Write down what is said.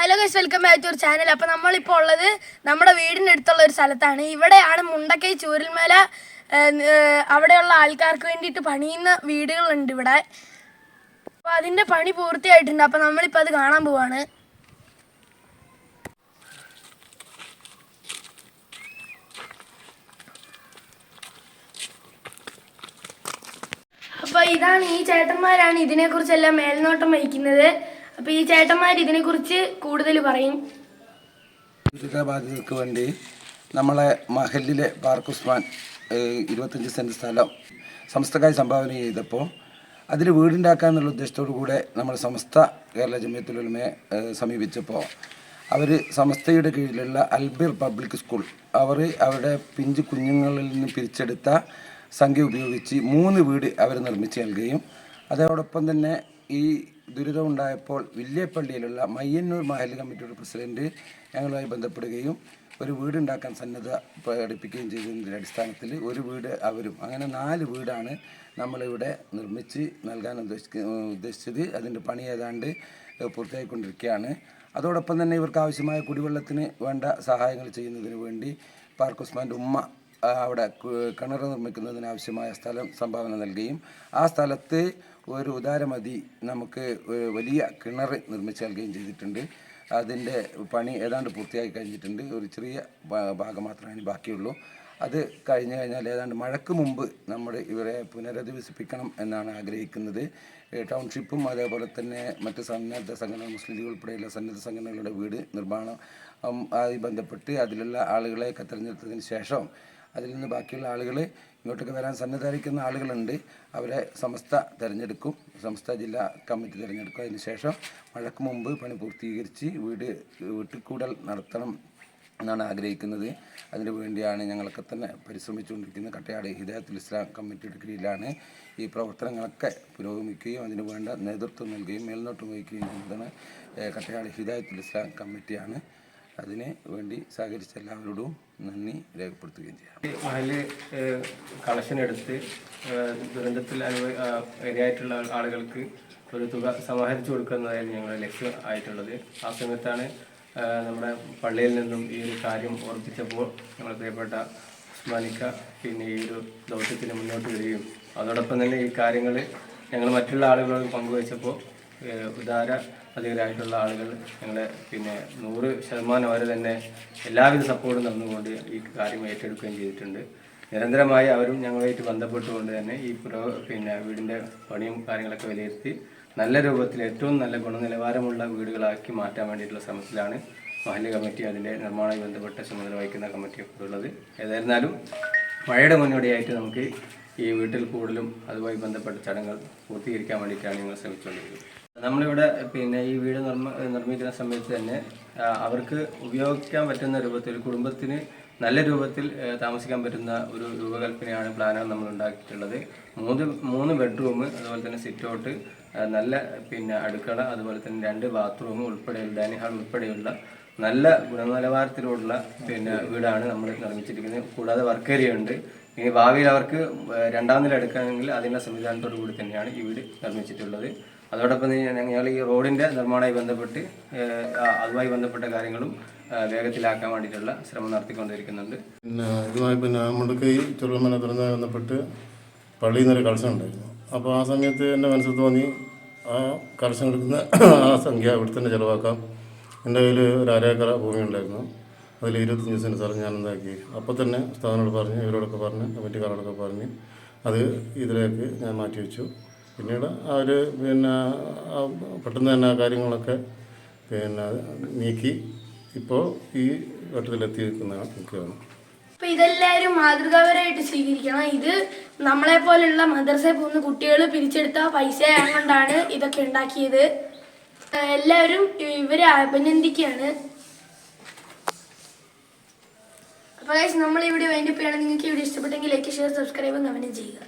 Hello guys, welcome back to channel. അപ്പോൾ നമ്മളിപ്പോൾ ഉള്ളത് നമ്മുടെ വീടിൻ്റെ അടുത്തുള്ള ഒരു സ്ഥലത്താണ്. ഇവിടെയാണ് മുണ്ടക്കൈ ചൂരൽമല അവിടെയുള്ള ആൾക്കാർക്ക് വേണ്ടിയിട്ട് പണിയുന്ന വീടുകളുണ്ട് ഇവിടെ. അപ്പോൾ അതിൻ്റെ പണി പൂർത്തിയായിട്ടുണ്ട്. അപ്പോൾ നമ്മളിപ്പോൾ അത് കാണാൻ പോവാണ്. അപ്പോൾ ഇതാണ്, ഈ ചേട്ടന്മാരാണ് ഇതിനെക്കുറിച്ചെല്ലാം മേൽനോട്ടം വഹിക്കുന്നത്. അപ്പോൾ ഈ ചേട്ടന്മാർ ഇതിനെക്കുറിച്ച് കൂടുതൽ പറയും. ദുരിതബാധിതർക്ക് വേണ്ടി നമ്മളെ മഹലിലെ പാർക്ക് ഉസ്മാൻ 25 സെൻറ്റ് സ്ഥലം സമസ്തക്കായി സംഭാവന ചെയ്തപ്പോൾ അതിൽ വീടുണ്ടാക്കാന്നുള്ള ഉദ്ദേശത്തോടു കൂടെ നമ്മൾ സമസ്ത കേരള ജമിയത്തുൽ ഉലമയെ സമീപിച്ചപ്പോൾ അവർ സമസ്തയുടെ കീഴിലുള്ള അൽബിർ പബ്ലിക് സ്കൂൾ അവരുടെ പിഞ്ചു കുഞ്ഞുങ്ങളിൽ നിന്ന് പിരിച്ചെടുത്ത സംഖ്യ ഉപയോഗിച്ച് 3 വീട് അവർ നിർമ്മിച്ച് നൽകുകയും അതോടൊപ്പം തന്നെ ഈ ദുരിതമുണ്ടായപ്പോൾ വില്യപ്പള്ളിയിലുള്ള മയ്യന്നൂർ മഹൽ കമ്മിറ്റിയുടെ പ്രസിഡന്റ് ഞങ്ങളുമായി ബന്ധപ്പെടുകയും ഒരു വീടുണ്ടാക്കാൻ സന്നദ്ധ പ്രകടിപ്പിക്കുകയും ചെയ്തതിൻ്റെ അടിസ്ഥാനത്തിൽ ഒരു വീട് അവരും, അങ്ങനെ 4 വീടാണ് നമ്മളിവിടെ നിർമ്മിച്ച് നൽകാൻ ഉദ്ദേശിച്ചത്. അതിൻ്റെ പണി ഏതാണ്ട് പൂർത്തിയായിക്കൊണ്ടിരിക്കുകയാണ്. അതോടൊപ്പം തന്നെ ഇവർക്ക് ആവശ്യമായ കുടിവെള്ളത്തിന് വേണ്ട സഹായങ്ങൾ ചെയ്യുന്നതിന് വേണ്ടി പാർക്ക് ഉസ്മാൻ്റെ ഉമ്മ അവിടെ കിണർ നിർമ്മിക്കുന്നതിനാവശ്യമായ സ്ഥലം സംഭാവന നൽകുകയും ആ സ്ഥലത്ത് ഒരു ഉദാരമതി നമുക്ക് വലിയ കിണർ നിർമ്മിച്ച് നൽകുകയും ചെയ്തിട്ടുണ്ട്. അതിൻ്റെ പണി ഏതാണ്ട് പൂർത്തിയായി കഴിഞ്ഞിട്ടുണ്ട്. ഒരു ചെറിയ ഭാഗം മാത്രമേ ബാക്കിയുള്ളൂ. അത് കഴിഞ്ഞു കഴിഞ്ഞാൽ ഏതാണ്ട് മഴയ്ക്ക് മുമ്പ് നമ്മൾ ഇവരെ പുനരധിവസിപ്പിക്കണം എന്നാണ് ആഗ്രഹിക്കുന്നത്. ടൗൺഷിപ്പും അതേപോലെ തന്നെ മറ്റ് സന്നദ്ധ സംഘടന, മുസ്ലിം ലീഗ് ഉൾപ്പെടെയുള്ള സന്നദ്ധ സംഘടനകളുടെ വീട് നിർമ്മാണം ആയി ബന്ധപ്പെട്ട് അതിലുള്ള ആളുകളെ തിരഞ്ഞെടുത്തതിന് ശേഷം അതിൽ നിന്ന് ബാക്കിയുള്ള ആളുകൾ ഇങ്ങോട്ടൊക്കെ വരാൻ സന്നദ്ധരിക്കുന്ന ആളുകളുണ്ട്. അവരെ സമസ്ത തിരഞ്ഞെടുക്കും, സമസ്ത ജില്ലാ കമ്മിറ്റി തിരഞ്ഞെടുക്കും. അതിനുശേഷം മഴയ്ക്ക് മുമ്പ് പണി പൂർത്തീകരിച്ച് വീട്ടുകൂടൽ നടത്തണം എന്നാണ് ആഗ്രഹിക്കുന്നത്. അതിനു വേണ്ടിയാണ് ഞങ്ങളൊക്കെ തന്നെ പരിശ്രമിച്ചുകൊണ്ടിരിക്കുന്നത്. കട്ടയാട് ഹിദായത്തുൽ ഇസ്ലാം കമ്മിറ്റിയുടെ കീഴിലാണ് ഈ പ്രവർത്തനങ്ങളൊക്കെ പുരോഗമിക്കുകയും അതിന് വേണ്ട നേതൃത്വം നൽകുകയും മേൽനോട്ടം വഹിക്കുകയും ചെയ്യുന്നതാണ് കട്ടയാട് ഹിദായത്തുൽ ഇസ്ലാം കമ്മിറ്റിയാണ്. അതിന് വേണ്ടി സഹകരിച്ച എല്ലാവരോടും നന്ദി രേഖപ്പെടുത്തുകയും ചെയ്യാം. മഹല് കളക്ഷൻ എടുത്ത് ദുരന്തത്തിൽ ഇരയായിട്ടുള്ള ആളുകൾക്ക് ഒരു തുക സമാഹരിച്ചു കൊടുക്കുന്നതായിരുന്നു ഞങ്ങളുടെ ലക്ഷ്യം ആയിട്ടുള്ളത്. ആ സമയത്താണ് നമ്മുടെ പള്ളിയിൽ നിന്നും ഈ ഒരു കാര്യം ഓർപ്പിച്ചപ്പോൾ ഞങ്ങളുടെ പ്രിയപ്പെട്ട ഉസ്മാനിക്ക പിന്നെ ഈ ഒരു ദൗത്യത്തിന് മുന്നോട്ട് വരികയും അതോടൊപ്പം തന്നെ ഈ കാര്യങ്ങൾ ഞങ്ങൾ മറ്റുള്ള ആളുകളോട് പങ്കുവച്ചപ്പോൾ ഉദാര അധികരായിട്ടുള്ള ആളുകൾ ഞങ്ങളെ 100% വരെ തന്നെ എല്ലാവിധ സപ്പോർട്ടും തന്നുകൊണ്ട് ഈ കാര്യം ഏറ്റെടുക്കുകയും ചെയ്തിട്ടുണ്ട്. നിരന്തരമായി അവരും ഞങ്ങളുമായിട്ട് ബന്ധപ്പെട്ടുകൊണ്ട് തന്നെ ഈ വീടിൻ്റെ പണിയും കാര്യങ്ങളൊക്കെ വിലയിരുത്തി നല്ല രൂപത്തിൽ ഏറ്റവും നല്ല ഗുണനിലവാരമുള്ള വീടുകളാക്കി മാറ്റാൻ വേണ്ടിയിട്ടുള്ള ശ്രമത്തിലാണ് മഹല്ല് കമ്മിറ്റി അതിൻ്റെ നിർമ്മാണവുമായി ബന്ധപ്പെട്ട ചുമതല വഹിക്കുന്ന കമ്മിറ്റിയൊക്കെ ഉള്ളത്. ഏതായിരുന്നാലും മഴയുടെ മുന്നോടിയായിട്ട് നമുക്ക് ഈ വീട്ടിൽ കൂടുതലും അതുമായി ബന്ധപ്പെട്ട ചടങ്ങുകൾ പൂർത്തീകരിക്കാൻ വേണ്ടിയിട്ടാണ് ഞങ്ങൾ ശ്രമിച്ചുകൊണ്ടിരിക്കുന്നത്. നമ്മളിവിടെ ഈ വീട് നിർമ്മിക്കുന്ന സമയത്ത് തന്നെ അവർക്ക് ഉപയോഗിക്കാൻ പറ്റുന്ന രൂപത്തിൽ കുടുംബത്തിന് നല്ല രൂപത്തിൽ താമസിക്കാൻ പറ്റുന്ന ഒരു രൂപകൽപ്പനയാണ് പ്ലാനാണ് നമ്മൾ ഉണ്ടാക്കിയിട്ടുള്ളത്. 3 ബെഡ്റൂം, അതുപോലെ തന്നെ സിറ്റ് ഔട്ട്, നല്ല അടുക്കള, അതുപോലെ തന്നെ 2 ബാത്റൂം ഉൾപ്പെടെയുള്ള ഡൈനിങ് ഹാൾ ഉൾപ്പെടെയുള്ള നല്ല ഗുണനിലവാരത്തിലുള്ള വീടാണ് നമ്മൾ നിർമ്മിച്ചിരിക്കുന്നത്. കൂടാതെ വർക്ക് ഏരിയ ഉണ്ട്. ഇനി ഭാവിയിൽ അവർക്ക് 2ാം നില എടുക്കുകയാണെങ്കിൽ അതിനുള്ള സംവിധാനത്തോടു കൂടി തന്നെയാണ് ഈ വീട് നിർമ്മിച്ചിട്ടുള്ളത്. അതോടൊപ്പം ഞങ്ങൾ ഈ റോഡിൻ്റെ നിർമ്മാണവുമായി ബന്ധപ്പെട്ട് അതുമായി ബന്ധപ്പെട്ട കാര്യങ്ങളും വേഗത്തിലാക്കാൻ വേണ്ടിയിട്ടുള്ള ശ്രമം നടത്തിക്കൊണ്ടിരിക്കുന്നുണ്ട്. ഇതുമായി മുണ്ടക്കൈ ചുരൽമല തുറന്നതുമായി ബന്ധപ്പെട്ട് പള്ളിയിൽ നിന്നൊരു കളക്ഷൻ ഉണ്ടായിരുന്നു. അപ്പോൾ ആ സമയത്ത് എൻ്റെ മനസ്സിൽ തോന്നി ആ കളക്ഷൻ എടുക്കുന്ന ആ സംഖ്യ ഇവിടെ തന്നെ ചിലവാക്കാം. എൻ്റെ കയ്യിൽ ഒരു 1/2 ഏക്കർ ഭൂമി ഉണ്ടായിരുന്നു. അതിൽ 25 സെൻറ്റ് സ്ഥലം ഞാൻ എന്താക്കി അപ്പോൾ തന്നെ സ്ഥാനോട് പറഞ്ഞ് ഇവരോടൊക്കെ പറഞ്ഞ് കമ്മിറ്റിക്കാരോടൊക്കെ പറഞ്ഞ് അത് ഇതിലേക്ക് ഞാൻ മാറ്റി വെച്ചു. പിന്നീട് അവർ പെട്ടെന്ന് തന്നെ ആ കാര്യങ്ങളൊക്കെ നീക്കി ഇപ്പോൾ ഈ ഘട്ടത്തിലെത്തി നിൽക്കുകയാണ്. അപ്പോൾ ഇതെല്ലാവരും മാതൃകാപരമായിട്ട് സ്വീകരിക്കണം. ഇത് നമ്മളെ പോലുള്ള മദ്രസയിൽ പോകുന്ന കുട്ടികൾ പിരിച്ചെടുത്ത പൈസ കൊണ്ടാണ് ഇതൊക്കെ ഉണ്ടാക്കിയത്. എല്ലാവരും ഇവരെ അഭിനന്ദിക്കുകയാണ്. അപ്പോൾ ഗൈസ്, നമ്മൾ ഇവിടെ വൈൻഡപ്പ് ചെയ്യണം. നിങ്ങൾക്ക് ഇവിടെ ഇഷ്ടപ്പെട്ടെങ്കിൽ ലൈക്ക്, ഷെയർ, സബ്സ്ക്രൈബ്, കമൻറ്റ് ചെയ്യുക.